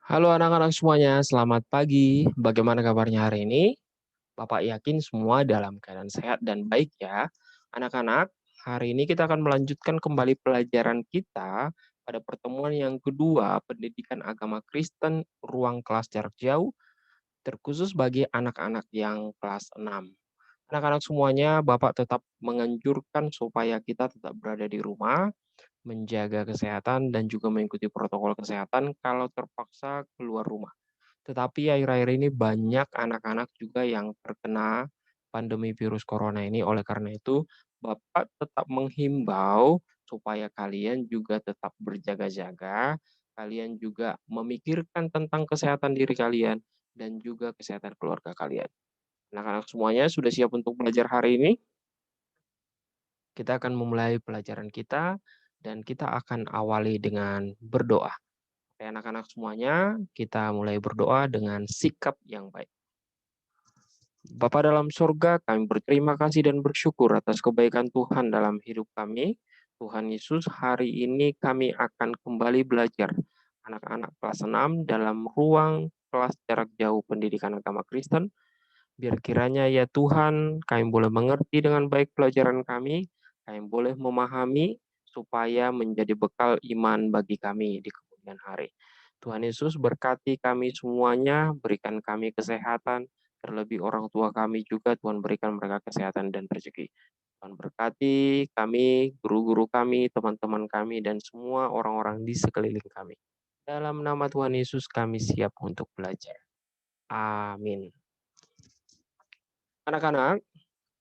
Halo anak-anak semuanya, selamat pagi. Bagaimana kabarnya hari ini? Bapak yakin semua dalam keadaan sehat dan baik ya. Anak-anak, hari ini kita akan melanjutkan kembali pelajaran kita pada pertemuan yang kedua, pendidikan agama Kristen, ruang kelas jarak jauh, terkhusus bagi anak-anak yang kelas 6. Anak-anak semuanya, Bapak tetap menganjurkan supaya kita tetap berada di rumah, menjaga kesehatan dan juga mengikuti protokol kesehatan kalau terpaksa keluar rumah. Tetapi akhir-akhir ini banyak anak-anak juga yang terkena pandemi virus corona ini. Oleh karena itu, Bapak tetap menghimbau supaya kalian juga tetap berjaga-jaga, kalian juga memikirkan tentang kesehatan diri kalian dan juga kesehatan keluarga kalian. Anak-anak semuanya sudah siap untuk belajar hari ini? Kita akan memulai pelajaran kita dan kita akan awali dengan berdoa. Oke, anak-anak semuanya, kita mulai berdoa dengan sikap yang baik. Bapa dalam surga, kami berterima kasih dan bersyukur atas kebaikan Tuhan dalam hidup kami. Tuhan Yesus, hari ini kami akan kembali belajar anak-anak kelas 6 dalam ruang kelas jarak jauh pendidikan agama Kristen. Biar kiranya ya Tuhan, kami boleh mengerti dengan baik pelajaran kami boleh memahami supaya menjadi bekal iman bagi kami di kemudian hari. Tuhan Yesus berkati kami semuanya, berikan kami kesehatan, terlebih orang tua kami juga Tuhan berikan mereka kesehatan dan rezeki. Tuhan berkati kami, guru-guru kami, teman-teman kami, dan semua orang-orang di sekeliling kami. Dalam nama Tuhan Yesus kami siap untuk belajar. Amin. Anak-anak,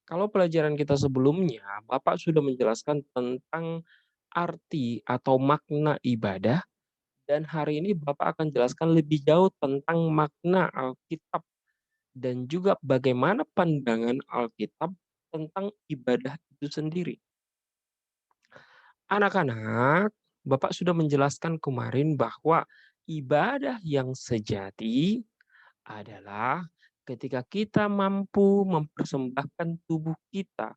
kalau pelajaran kita sebelumnya, Bapak sudah menjelaskan tentang arti atau makna ibadah, dan hari ini Bapak akan jelaskan lebih jauh tentang makna Alkitab dan juga bagaimana pandangan Alkitab tentang ibadah itu sendiri. Anak-anak, Bapak sudah menjelaskan kemarin bahwa ibadah yang sejati adalah ketika kita mampu mempersembahkan tubuh kita,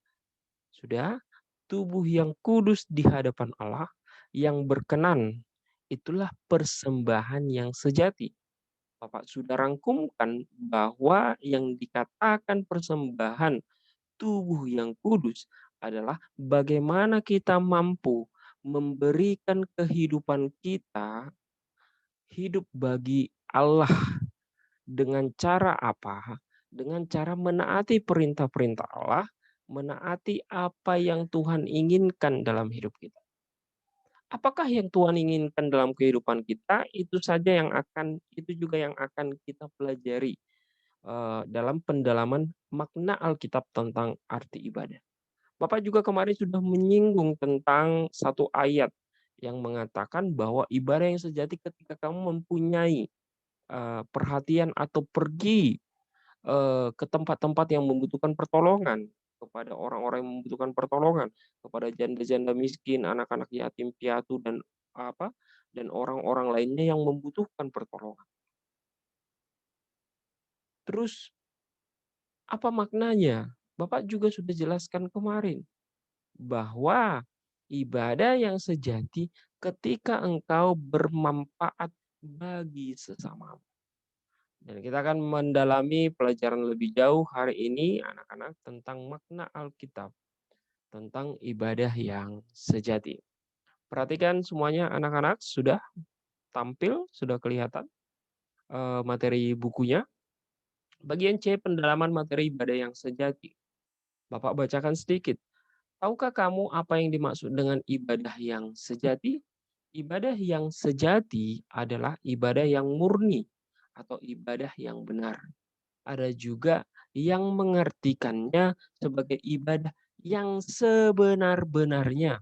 sudah, tubuh yang kudus di hadapan Allah, yang berkenan, itulah persembahan yang sejati. Bapak sudah rangkumkan bahwa yang dikatakan persembahan tubuh yang kudus adalah bagaimana kita mampu memberikan kehidupan kita hidup bagi Allah dengan cara apa? Dengan cara menaati perintah-perintah Allah, menaati apa yang Tuhan inginkan dalam hidup kita. Apakah yang Tuhan inginkan dalam kehidupan kita, itu juga yang akan kita pelajari, dalam pendalaman makna Alkitab tentang arti ibadah. Bapak juga kemarin sudah menyinggung tentang satu ayat yang mengatakan bahwa ibadah yang sejati ketika kamu mempunyai, perhatian atau pergi ke tempat-tempat yang membutuhkan pertolongan, kepada orang-orang yang membutuhkan pertolongan, kepada janda-janda miskin, anak-anak yatim piatu dan apa, dan orang-orang lainnya yang membutuhkan pertolongan. Terus apa maknanya? Bapak juga sudah jelaskan kemarin bahwa ibadah yang sejati ketika engkau bermanfaat bagi sesamamu. Dan kita akan mendalami pelajaran lebih jauh hari ini anak-anak tentang makna Alkitab tentang ibadah yang sejati. Perhatikan semuanya anak-anak, sudah tampil, sudah kelihatan materi bukunya. Bagian C, pendalaman materi ibadah yang sejati. Bapak bacakan sedikit. Tahukah kamu apa yang dimaksud dengan ibadah yang sejati? Ibadah yang sejati adalah ibadah yang murni atau ibadah yang benar. Ada juga yang mengartikannya sebagai ibadah yang sebenar-benarnya.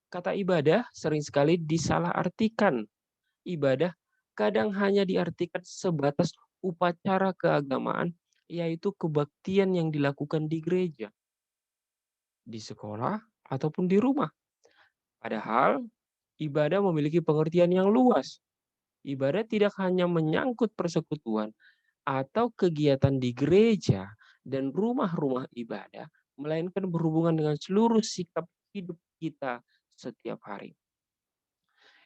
Kata ibadah sering sekali disalahartikan. Ibadah kadang hanya diartikan sebatas upacara keagamaan, yaitu kebaktian yang dilakukan di gereja, di sekolah, ataupun di rumah. Padahal ibadah memiliki pengertian yang luas. Ibadah tidak hanya menyangkut persekutuan atau kegiatan di gereja dan rumah-rumah ibadah, melainkan berhubungan dengan seluruh sikap hidup kita setiap hari.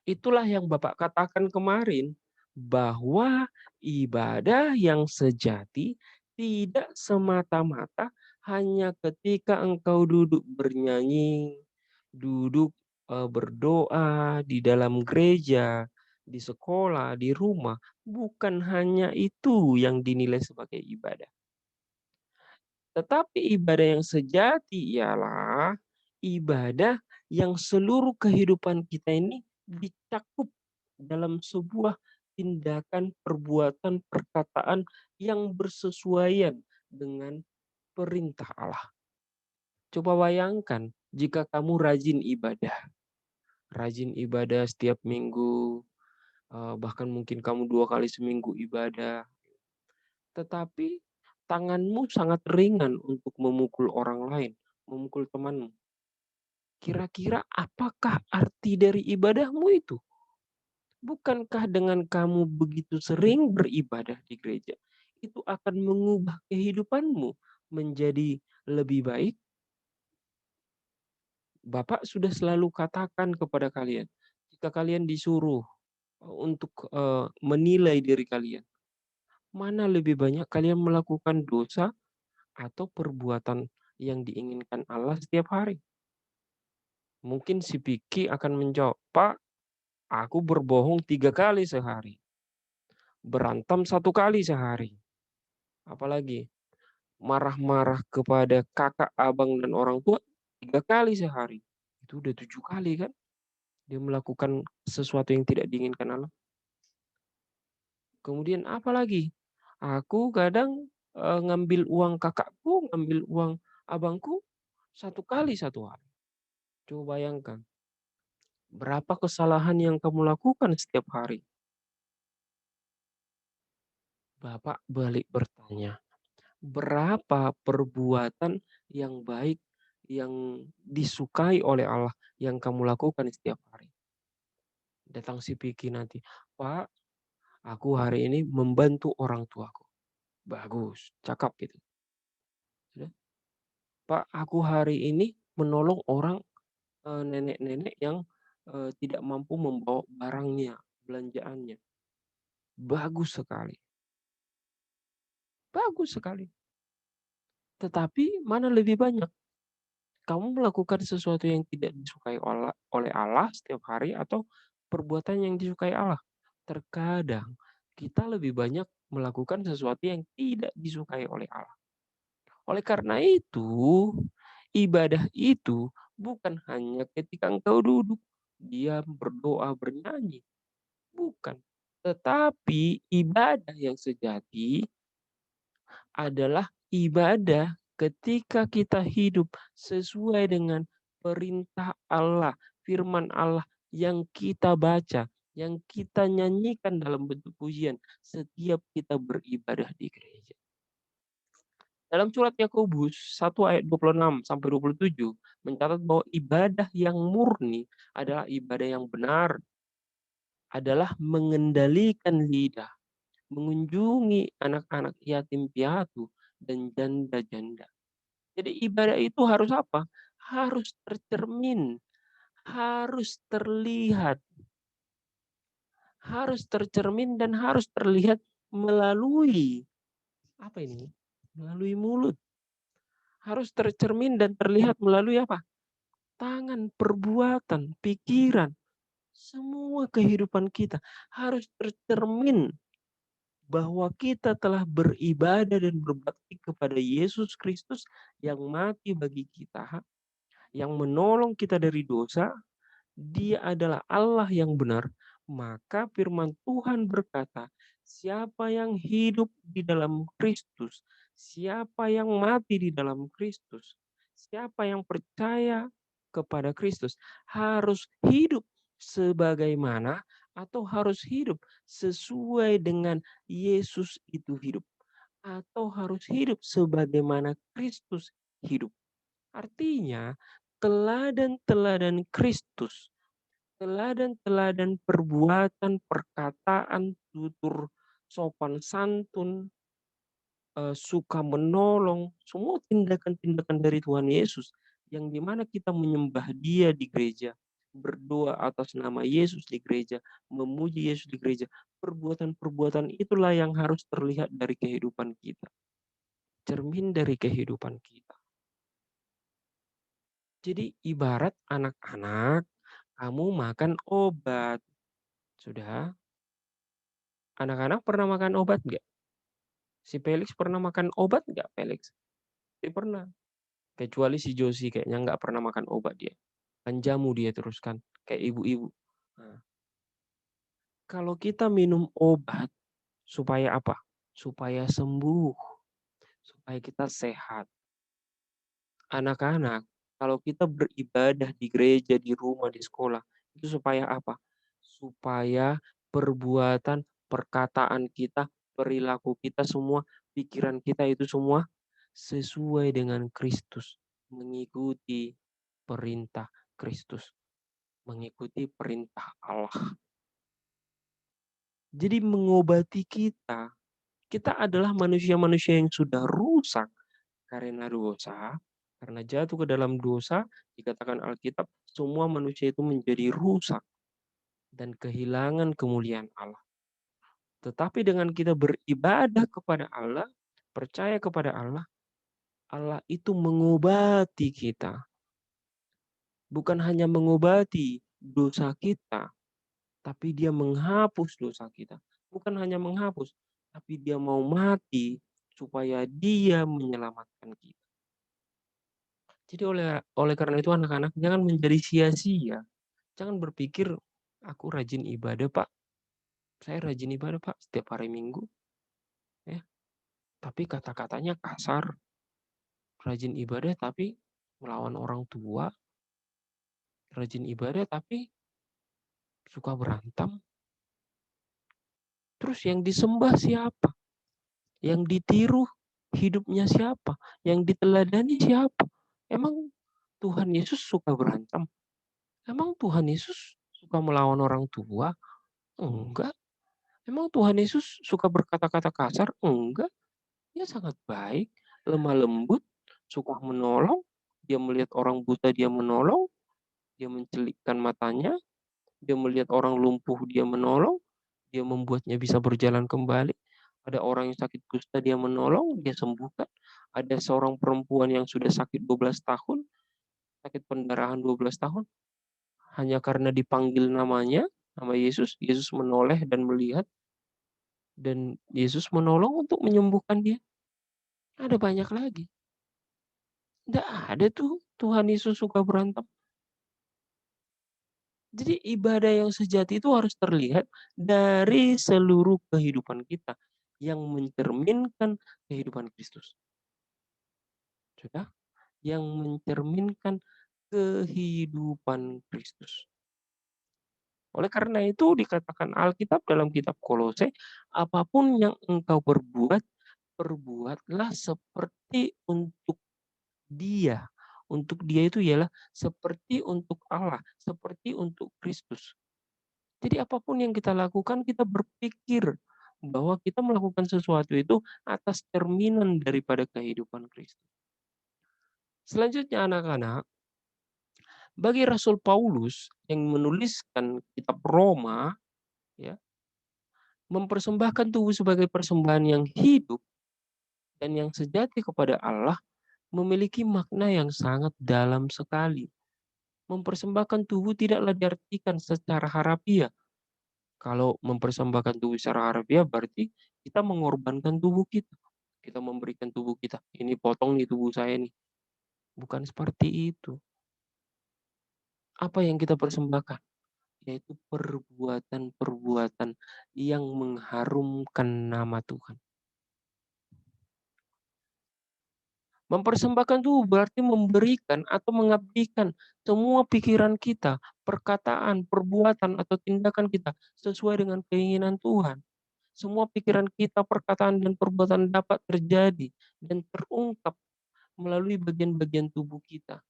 Itulah yang Bapak katakan kemarin, bahwa ibadah yang sejati tidak semata-mata hanya ketika engkau duduk bernyanyi, duduk berdoa di dalam gereja, di sekolah, di rumah. Bukan hanya itu yang dinilai sebagai ibadah. Tetapi ibadah yang sejati ialah ibadah yang seluruh kehidupan kita ini dicakup dalam sebuah tindakan, perbuatan, perkataan yang bersesuaian dengan perintah Allah. Coba bayangkan jika kamu rajin ibadah setiap minggu, bahkan mungkin kamu 2 kali seminggu ibadah, tetapi tanganmu sangat ringan untuk memukul orang lain, memukul temanmu. Kira-kira apakah arti dari ibadahmu itu? Bukankah dengan kamu begitu sering beribadah di gereja, itu akan mengubah kehidupanmu menjadi lebih baik? Bapak sudah selalu katakan kepada kalian, jika kalian disuruh untuk menilai diri kalian, mana lebih banyak kalian melakukan dosa atau perbuatan yang diinginkan Allah setiap hari? Mungkin si Piki akan menjawab, Pak, aku berbohong 3 kali sehari. Berantem 1 kali sehari. Apalagi marah-marah kepada kakak, abang, dan orang tua 3 kali sehari. Itu udah 7 kali kan? Dia melakukan sesuatu yang tidak diinginkan Allah. Kemudian apa lagi? Aku kadang ngambil uang kakakku, ngambil uang abangku 1 kali 1 hari. Coba bayangkan, berapa kesalahan yang kamu lakukan setiap hari? Bapak balik bertanya, berapa perbuatan yang baik yang disukai oleh Allah yang kamu lakukan setiap hari? Datang si Piki nanti, Pak, aku hari ini membantu orang tuaku. Bagus, cakap gitu. Sudah. Pak, aku hari ini menolong orang nenek-nenek yang tidak mampu membawa barangnya, belanjaannya. Bagus sekali. Bagus sekali. Tetapi mana lebih banyak? Kamu melakukan sesuatu yang tidak disukai oleh Allah setiap hari atau perbuatan yang disukai Allah? Terkadang kita lebih banyak melakukan sesuatu yang tidak disukai oleh Allah. Oleh karena itu, ibadah itu bukan hanya ketika engkau duduk, diam, berdoa, bernyanyi. Bukan. Tetapi ibadah yang sejati adalah ibadah ketika kita hidup sesuai dengan perintah Allah, firman Allah yang kita baca, yang kita nyanyikan dalam bentuk pujian setiap kita beribadah di gereja. Dalam surat Yakobus 1 ayat 26 sampai 27 mencatat bahwa ibadah yang murni adalah ibadah yang benar, adalah mengendalikan lidah, mengunjungi anak-anak yatim piatu dan janda-janda. Jadi ibadah itu harus apa? Harus tercermin, harus terlihat, harus tercermin dan harus terlihat melalui apa ini? Melalui mulut. Harus tercermin dan terlihat melalui apa? Tangan, perbuatan, pikiran, semua kehidupan kita harus tercermin bahwa kita telah beribadah dan berbakti kepada Yesus Kristus yang mati bagi kita, yang menolong kita dari dosa. Dia adalah Allah yang benar. Maka firman Tuhan berkata, siapa yang hidup di dalam Kristus, siapa yang mati di dalam Kristus, siapa yang percaya kepada Kristus harus hidup sebagaimana atau harus hidup sesuai dengan Yesus itu hidup atau harus hidup sebagaimana Kristus hidup. Artinya, teladan-teladan Kristus, teladan-teladan perbuatan, perkataan, tutur sopan santun, suka menolong, semua tindakan-tindakan dari Tuhan Yesus yang dimana kita menyembah Dia di gereja, berdoa atas nama Yesus di gereja, memuji Yesus di gereja. Perbuatan-perbuatan itulah yang harus terlihat dari kehidupan kita, cermin dari kehidupan kita. Jadi ibarat anak-anak, kamu makan obat. Sudah, anak-anak pernah makan obat nggak? Si Felix pernah makan obat nggak, Felix? Dia pernah. Kecuali si Josie kayaknya nggak pernah makan obat dia. Kan jamu dia terus kan, kayak ibu-ibu. Nah, kalau kita minum obat, supaya apa? Supaya sembuh, supaya kita sehat. Anak-anak, kalau kita beribadah di gereja, di rumah, di sekolah, itu supaya apa? Supaya perbuatan, perkataan kita, perilaku kita semua, pikiran kita itu semua sesuai dengan Kristus, mengikuti perintah Kristus, mengikuti perintah Allah. Jadi mengobati kita, kita adalah manusia-manusia yang sudah rusak karena dosa, karena jatuh ke dalam dosa, dikatakan Alkitab, semua manusia itu menjadi rusak dan kehilangan kemuliaan Allah. Tetapi dengan kita beribadah kepada Allah, percaya kepada Allah, Allah itu mengobati kita. Bukan hanya mengobati dosa kita, tapi dia menghapus dosa kita. Bukan hanya menghapus, tapi dia mau mati supaya dia menyelamatkan kita. Jadi oleh karena itu anak-anak jangan menjadi sia-sia. Jangan berpikir aku rajin ibadah, Pak. Saya rajin ibadah, Pak, setiap hari Minggu, ya. Tapi kata-katanya kasar. Rajin ibadah tapi melawan orang tua. Rajin ibadah tapi suka berantem. Terus yang disembah siapa? Yang ditiru hidupnya siapa? Yang diteladani siapa? Emang Tuhan Yesus suka berantem? Emang Tuhan Yesus suka melawan orang tua? Enggak. Emang Tuhan Yesus suka berkata-kata kasar? Enggak. Dia sangat baik, lemah lembut, suka menolong. Dia melihat orang buta, dia menolong. Dia mencelikkan matanya. Dia melihat orang lumpuh, dia menolong. Dia membuatnya bisa berjalan kembali. Ada orang yang sakit kusta, dia menolong, dia sembuhkan. Ada seorang perempuan yang sudah sakit 12 tahun, sakit pendarahan 12 tahun. Hanya karena dipanggil namanya, nama Yesus, Yesus menoleh dan melihat. Dan Yesus menolong untuk menyembuhkan dia. Ada banyak lagi. Tidak ada tuh Tuhan Yesus suka berantem. Jadi ibadah yang sejati itu harus terlihat dari seluruh kehidupan kita yang mencerminkan kehidupan Kristus. Sudah? Yang mencerminkan kehidupan Kristus. Oleh karena itu dikatakan Alkitab dalam kitab Kolose, apapun yang engkau perbuat, perbuatlah seperti untuk Dia. Untuk Dia itu ialah seperti untuk Allah, seperti untuk Kristus. Jadi apapun yang kita lakukan, kita berpikir bahwa kita melakukan sesuatu itu atas cerminan daripada kehidupan Kristus. Selanjutnya anak-anak, bagi Rasul Paulus yang menuliskan kitab Roma, ya, mempersembahkan tubuh sebagai persembahan yang hidup dan yang sejati kepada Allah memiliki makna yang sangat dalam sekali. Mempersembahkan tubuh tidaklah diartikan secara harafiah. Kalau mempersembahkan tubuh secara harafiah berarti kita mengorbankan tubuh kita. Kita memberikan tubuh kita. Ini potong nih tubuh saya nih. Bukan seperti itu. Apa yang kita persembahkan? Yaitu perbuatan-perbuatan yang mengharumkan nama Tuhan. Mempersembahkan tubuh berarti memberikan atau mengabdikan semua pikiran kita, perkataan, perbuatan, atau tindakan kita sesuai dengan keinginan Tuhan. Semua pikiran kita, perkataan, dan perbuatan dapat terjadi dan terungkap melalui bagian-bagian tubuh kita.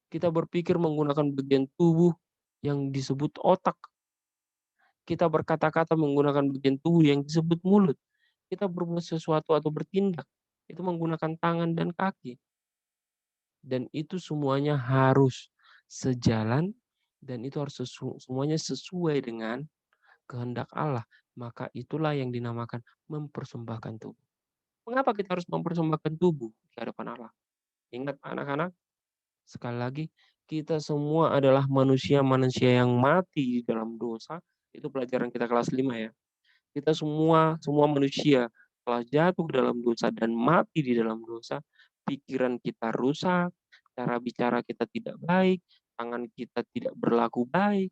Kita berpikir menggunakan bagian tubuh yang disebut otak. Kita berkata-kata menggunakan bagian tubuh yang disebut mulut. Kita berbuat sesuatu atau bertindak, itu menggunakan tangan dan kaki. Dan itu semuanya harus sejalan dan itu harus semuanya sesuai dengan kehendak Allah. Maka itulah yang dinamakan mempersembahkan tubuh. Mengapa kita harus mempersembahkan tubuh di hadapan Allah? Ingat anak-anak, sekali lagi, kita semua adalah manusia-manusia yang mati di dalam dosa. Itu pelajaran kita kelas 5 ya. Kita semua manusia telah jatuh ke dalam dosa dan mati di dalam dosa. Pikiran kita rusak, cara bicara kita tidak baik, tangan kita tidak berlaku baik.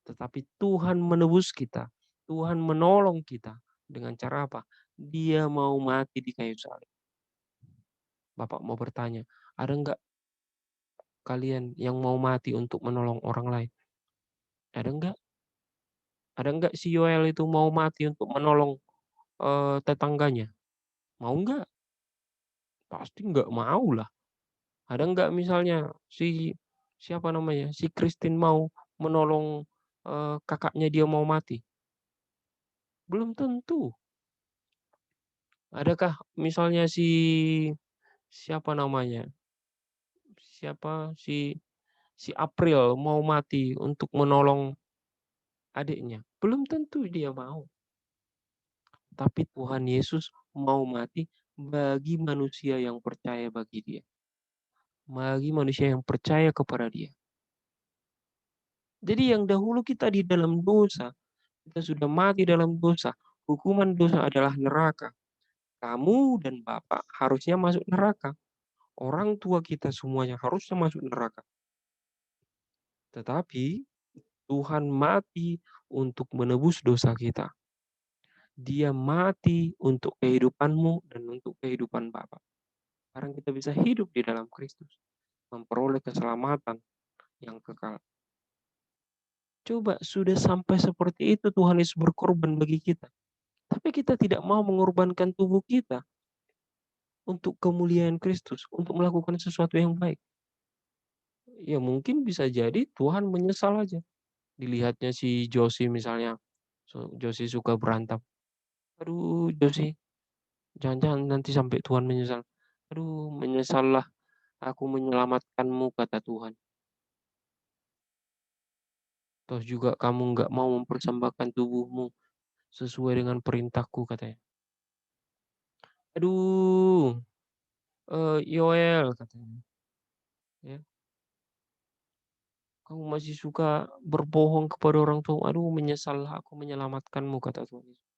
Tetapi Tuhan menebus kita. Tuhan menolong kita. Dengan cara apa? Dia mau mati di kayu salib. Bapak mau bertanya, ada enggak kalian yang mau mati untuk menolong orang lain? Ada enggak? Ada enggak si Yoel itu mau mati untuk menolong tetangganya? Mau enggak? Pasti enggak mau lah. Ada enggak misalnya siapa namanya? Si Christine mau menolong kakaknya dia mau mati? Belum tentu. Adakah misalnya siapa namanya? Siapa si April mau mati untuk menolong adiknya? Belum tentu dia mau. Tapi Tuhan Yesus mau mati bagi manusia yang percaya bagi Dia. Bagi manusia yang percaya kepada Dia. Jadi yang dahulu kita di dalam dosa, kita sudah mati dalam dosa. Hukuman dosa adalah neraka. Kamu dan Bapak harusnya masuk neraka. Orang tua kita semuanya harusnya masuk neraka. Tetapi Tuhan mati untuk menebus dosa kita. Dia mati untuk kehidupanmu dan untuk kehidupan Bapak. Sekarang kita bisa hidup di dalam Kristus, memperoleh keselamatan yang kekal. Coba sudah sampai seperti itu Tuhan Yesus berkorban bagi kita. Tapi kita tidak mau mengorbankan tubuh kita untuk kemuliaan Kristus, untuk melakukan sesuatu yang baik. Ya mungkin bisa jadi Tuhan menyesal aja. Dilihatnya si Josi misalnya, Josi suka berantem. Aduh Josi, jangan-jangan nanti sampai Tuhan menyesal. Aduh menyesallah aku menyelamatkanmu kata Tuhan. Toh juga kamu nggak mau mempersembahkan tubuhmu sesuai dengan perintahku katanya. Aduh, Yoel katanya, ya, kamu masih suka berbohong kepada orang tua. Aduh, menyesallah aku menyelamatkanmu kata Tuhan Yesus.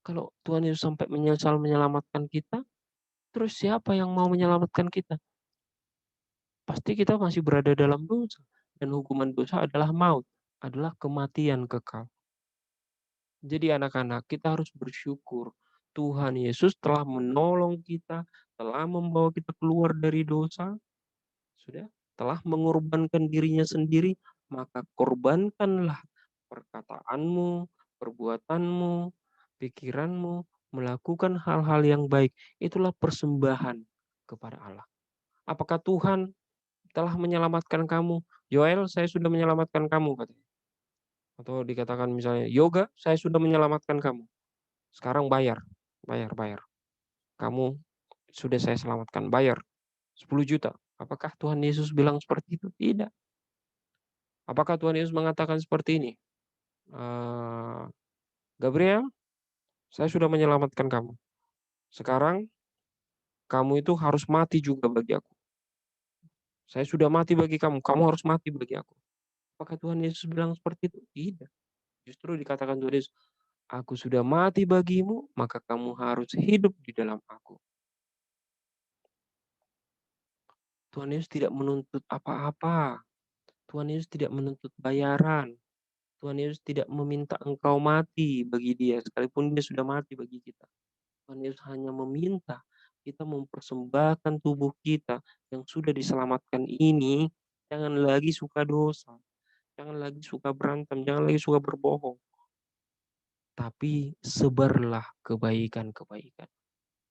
Kalau Tuhan Yesus sampai menyesal menyelamatkan kita, terus siapa yang mau menyelamatkan kita? Pasti kita masih berada dalam dosa. Dan hukuman dosa adalah maut, adalah kematian kekal. Jadi anak-anak, kita harus bersyukur. Tuhan Yesus telah menolong kita, telah membawa kita keluar dari dosa, sudah, telah mengorbankan dirinya sendiri, maka korbankanlah perkataanmu, perbuatanmu, pikiranmu, melakukan hal-hal yang baik. Itulah persembahan kepada Allah. Apakah Tuhan telah menyelamatkan kamu? Yoel, saya sudah menyelamatkan kamu, katanya. Atau dikatakan misalnya, Yoga, saya sudah menyelamatkan kamu. Sekarang bayar, bayar, bayar. Kamu sudah saya selamatkan, bayar 10 juta. Apakah Tuhan Yesus bilang seperti itu? Tidak. Apakah Tuhan Yesus mengatakan seperti ini? Gabriel, saya sudah menyelamatkan kamu. Sekarang kamu itu harus mati juga bagi aku. Saya sudah mati bagi kamu, kamu harus mati bagi aku. Apakah Tuhan Yesus bilang seperti itu? Tidak. Justru dikatakan Tuhan Yesus, aku sudah mati bagimu, maka kamu harus hidup di dalam aku. Tuhan Yesus tidak menuntut apa-apa. Tuhan Yesus tidak menuntut bayaran. Tuhan Yesus tidak meminta engkau mati bagi dia, sekalipun dia sudah mati bagi kita. Tuhan Yesus hanya meminta kita mempersembahkan tubuh kita yang sudah diselamatkan ini, jangan lagi suka dosa, jangan lagi suka berantem, jangan lagi suka berbohong. Tapi sebarlah kebaikan-kebaikan.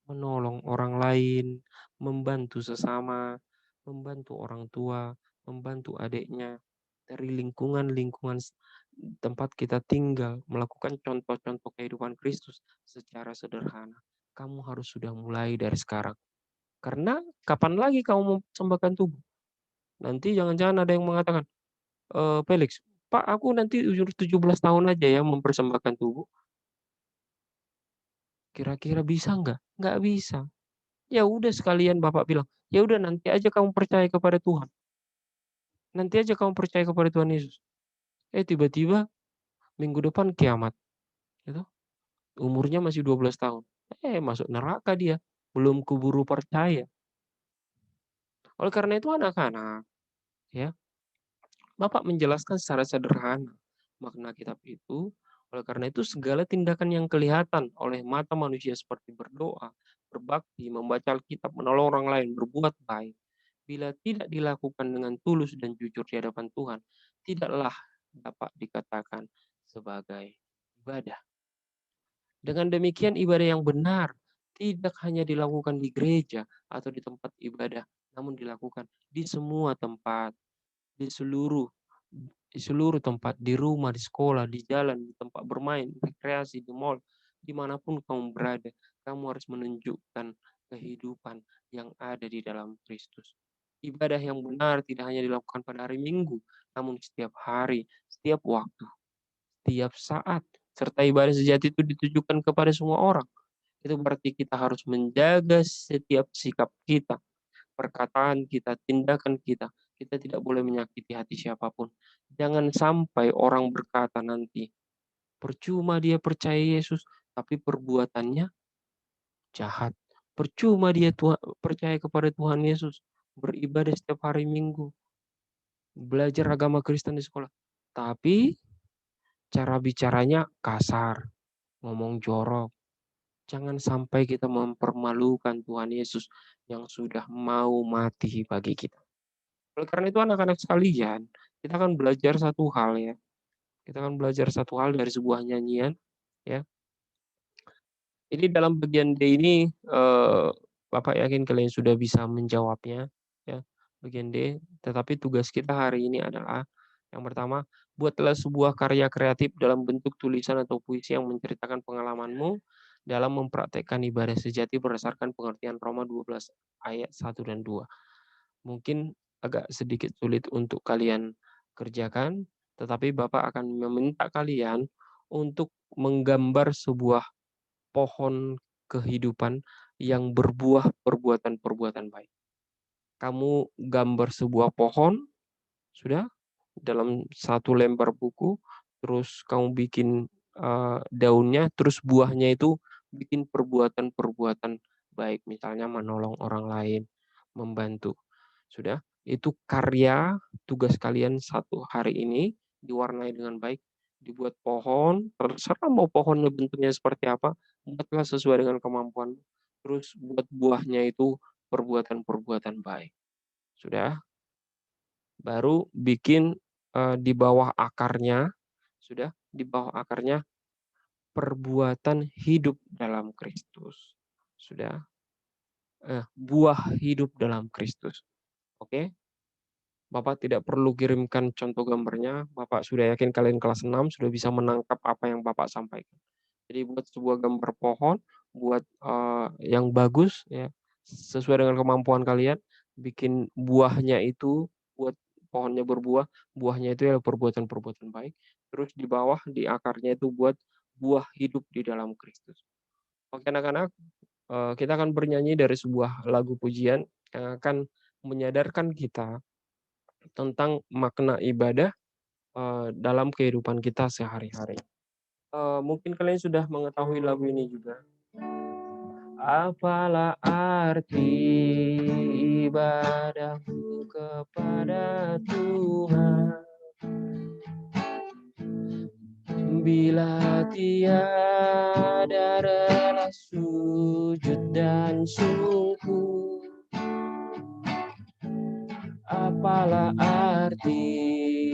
Menolong orang lain, membantu sesama, membantu orang tua, membantu adiknya, dari lingkungan-lingkungan tempat kita tinggal, melakukan contoh-contoh kehidupan Kristus secara sederhana. Kamu harus sudah mulai dari sekarang. Karena kapan lagi kamu mempersembahkan tubuh? Nanti jangan-jangan ada yang mengatakan, "Felix, Pak, aku nanti umur 17 tahun aja ya mempersembahkan tubuh." Kira-kira bisa nggak? Nggak bisa. Ya udah sekalian Bapak bilang, "Ya udah nanti aja kamu percaya kepada Tuhan, nanti aja kamu percaya kepada Tuhan Yesus." Tiba-tiba minggu depan kiamat, gitu. Umurnya masih 12 tahun. Masuk neraka dia, belum keburu percaya. Oleh karena itu anak-anak, ya, Bapak menjelaskan secara sederhana makna kitab itu. Oleh karena itu segala tindakan yang kelihatan oleh mata manusia seperti berdoa, berbakti, membaca Alkitab, menolong orang lain, berbuat baik, bila tidak dilakukan dengan tulus dan jujur di hadapan Tuhan, tidaklah dapat dikatakan sebagai ibadah. Dengan demikian ibadah yang benar tidak hanya dilakukan di gereja atau di tempat ibadah, namun dilakukan di semua tempat, di seluruh tempat, di rumah, di sekolah, di jalan, di tempat bermain, rekreasi, di mall, dimanapun kamu berada, kamu harus menunjukkan kehidupan yang ada di dalam Kristus. Ibadah yang benar tidak hanya dilakukan pada hari Minggu, namun setiap hari, setiap waktu, setiap saat, serta ibadah sejati itu ditujukan kepada semua orang. Itu berarti kita harus menjaga setiap sikap kita, perkataan kita, tindakan kita. Kita tidak boleh menyakiti hati siapapun. Jangan sampai orang berkata nanti, percuma dia percaya Yesus, tapi perbuatannya jahat. Percuma dia percaya kepada Tuhan Yesus, beribadah setiap hari Minggu, belajar agama Kristen di sekolah. Tapi cara bicaranya kasar, ngomong jorok. Jangan sampai kita mempermalukan Tuhan Yesus yang sudah mau mati bagi kita. Oleh karena itu anak-anak sekalian, kita akan belajar satu hal ya. Kita akan belajar satu hal dari sebuah nyanyian ya. Ini dalam bagian D ini Bapak yakin kalian sudah bisa menjawabnya ya. Bagian D, tetapi tugas kita hari ini adalah yang pertama, buatlah sebuah karya kreatif dalam bentuk tulisan atau puisi yang menceritakan pengalamanmu dalam mempraktekkan ibadah sejati berdasarkan pengertian Roma 12 ayat 1 dan 2. Mungkin agak sedikit sulit untuk kalian kerjakan, tetapi Bapak akan meminta kalian untuk menggambar sebuah pohon kehidupan yang berbuah perbuatan-perbuatan baik. Kamu gambar sebuah pohon, sudah, dalam satu lembar buku, terus kamu bikin daunnya, terus buahnya itu bikin perbuatan-perbuatan baik, misalnya menolong orang lain, membantu. Sudah, itu karya tugas kalian satu hari ini diwarnai dengan baik, dibuat pohon, terserah mau pohonnya bentuknya seperti apa, buatlah sesuai dengan kemampuan. Terus buat buahnya itu perbuatan-perbuatan baik. Sudah, baru bikin di bawah akarnya, sudah, di bawah akarnya perbuatan hidup dalam Kristus. Sudah, buah hidup dalam Kristus. Oke? Bapak tidak perlu kirimkan contoh gambarnya, Bapak sudah yakin kalian kelas 6 sudah bisa menangkap apa yang Bapak sampaikan. Jadi buat sebuah gambar pohon, buat yang bagus ya, sesuai dengan kemampuan kalian, bikin buahnya itu buat pohonnya berbuah, buahnya itu adalah perbuatan-perbuatan baik. Terus di bawah di akarnya itu buat buah hidup di dalam Kristus. Oke anak-anak, kita akan bernyanyi dari sebuah lagu pujian yang akan menyadarkan kita tentang makna ibadah dalam kehidupan kita sehari-hari. Mungkin kalian sudah mengetahui lagu ini juga. Apalah arti ibadahku kepada Tuhan bila tiada rela sujud dan sungguh. Apalah arti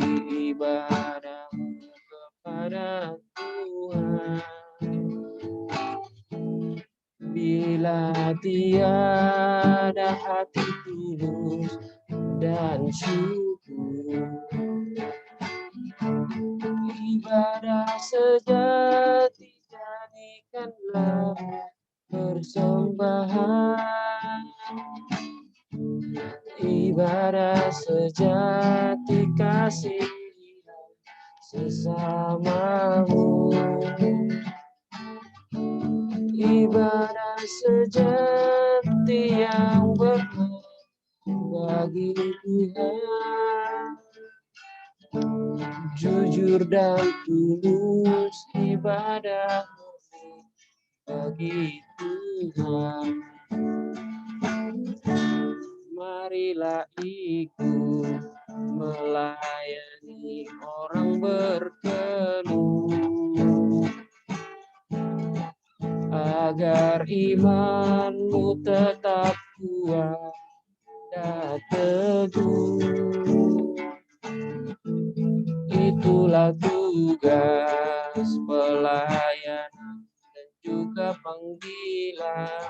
ibadahmu kepada Tuhan bila tiada hati tulus dan syukur. Ibadah sejati jadikanlah persembahan. Ibadah sejati kasih sesamamu. Ibadah sejati yang berkenan bagi Tuhan, jujur dan tulus ibadah bagi Tuhan. Marilah ikut melayani orang berkeluh, agar imanmu tetap kuat dan teguh. Itulah tugas pelayanan dan juga panggilan,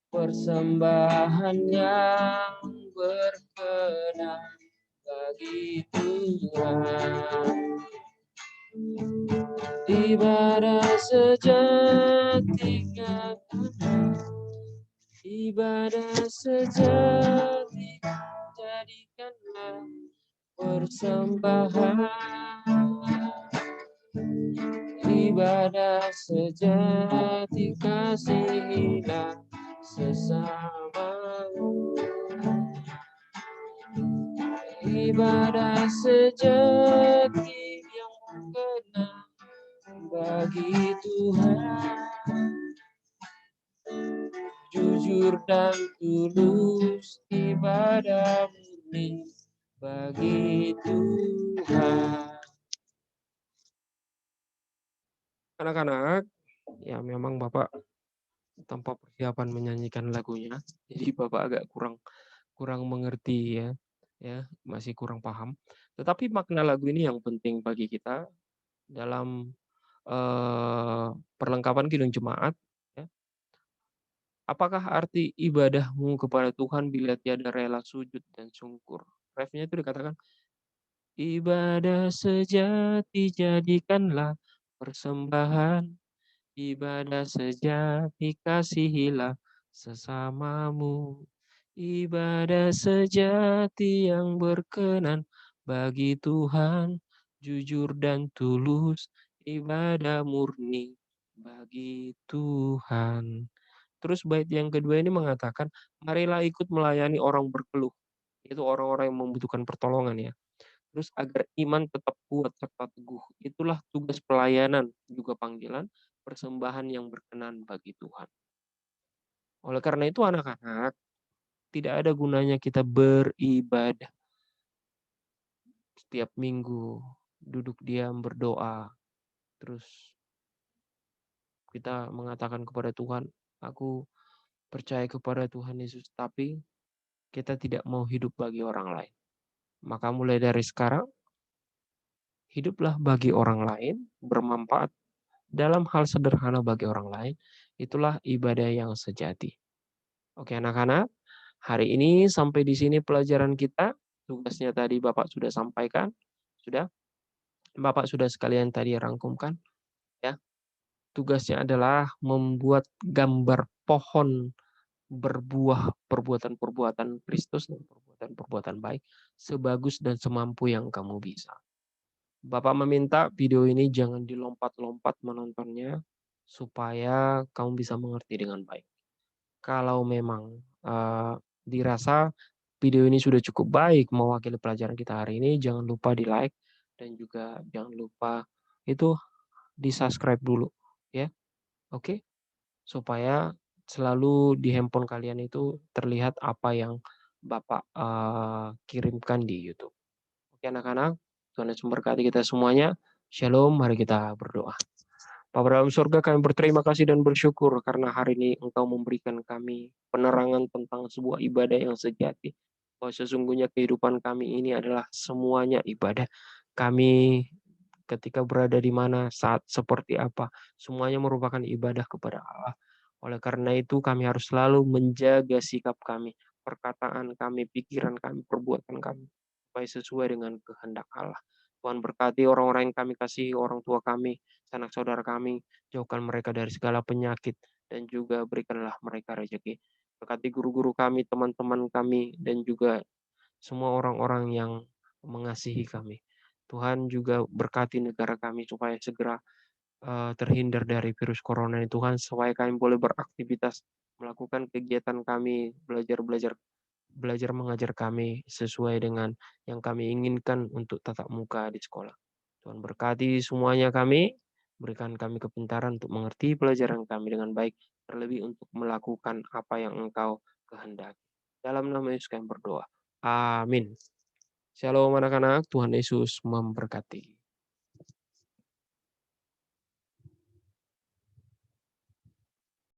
persembahan yang berkenan bagi Tuhan. Ibadah sejati ibadah sejati jadikanlah persembahan. Ibadah sejati kasihilah sesamamu. Ibadah sejati yang berkenan bagi Tuhan, jujur dan tulus ibadah murni bagi Tuhan. Anak-anak, ya memang Bapak tanpa persiapan menyanyikan lagunya, jadi Bapak agak kurang mengerti ya, masih kurang paham. Tetapi makna lagu ini yang penting bagi kita dalam perlengkapan kidung jemaat. Ya. Apakah arti ibadahmu kepada Tuhan bila tiada rela sujud dan syukur? Refnya itu dikatakan, ibadah sejati jadikanlah persembahan, ibadah sejati kasihilah sesamamu. Ibadah sejati yang berkenan bagi Tuhan, jujur dan tulus, ibadah murni bagi Tuhan. Terus bait yang kedua ini mengatakan, marilah ikut melayani orang berkeluh. Itu orang-orang yang membutuhkan pertolongan ya. Terus agar iman tetap kuat serta teguh. Itulah tugas pelayanan, juga panggilan, persembahan yang berkenan bagi Tuhan. Oleh karena itu anak-anak, tidak ada gunanya kita beribadah setiap minggu, duduk diam berdoa, terus kita mengatakan kepada Tuhan, aku percaya kepada Tuhan Yesus, tapi kita tidak mau hidup bagi orang lain. Maka mulai dari sekarang, hiduplah bagi orang lain, bermanfaat dalam hal sederhana bagi orang lain. Itulah ibadah yang sejati. Oke anak-anak, hari ini sampai di sini pelajaran kita. Tugasnya tadi Bapak sudah sampaikan. Sudah? Bapak sudah sekalian tadi rangkumkan. Ya. Tugasnya adalah membuat gambar pohon berbuah perbuatan-perbuatan Kristus dan perbuatan-perbuatan baik sebagus dan semampu yang kamu bisa. Bapak meminta video ini jangan dilompat-lompat menontonnya supaya kamu bisa mengerti dengan baik. Kalau memang dirasa video ini sudah cukup baik mewakili pelajaran kita hari ini, jangan lupa di-like dan juga jangan lupa itu di-subscribe dulu ya. Oke? Supaya selalu di handphone kalian itu terlihat apa yang Bapak kirimkan di YouTube. Oke anak-anak, Tuhan Yesus memberkati kita semuanya. Shalom, mari kita berdoa. Bapa dalam surga, kami berterima kasih dan bersyukur karena hari ini Engkau memberikan kami penerangan tentang sebuah ibadah yang sejati. Bahwa sesungguhnya kehidupan kami ini adalah semuanya ibadah. Kami ketika berada di mana, saat seperti apa, semuanya merupakan ibadah kepada Allah. Oleh karena itu kami harus selalu menjaga sikap kami, perkataan kami, pikiran kami, perbuatan kami, supaya sesuai dengan kehendak Allah. Tuhan berkati orang-orang yang kami kasihi, orang tua kami, sanak saudara kami, jauhkan mereka dari segala penyakit, dan juga berikanlah mereka rezeki. Berkati guru-guru kami, teman-teman kami, dan juga semua orang-orang yang mengasihi kami. Tuhan juga berkati negara kami supaya segera terhindar dari virus corona ini Tuhan, supaya kami boleh beraktivitas, melakukan kegiatan kami, belajar belajar mengajar kami sesuai dengan yang kami inginkan untuk tatap muka di sekolah. Tuhan berkati semuanya kami, berikan kami kepintaran untuk mengerti pelajaran kami dengan baik, terlebih untuk melakukan apa yang Engkau kehendaki. Dalam nama Yesus kami berdoa. Amin. Shalom anak-anak, Tuhan Yesus memberkati.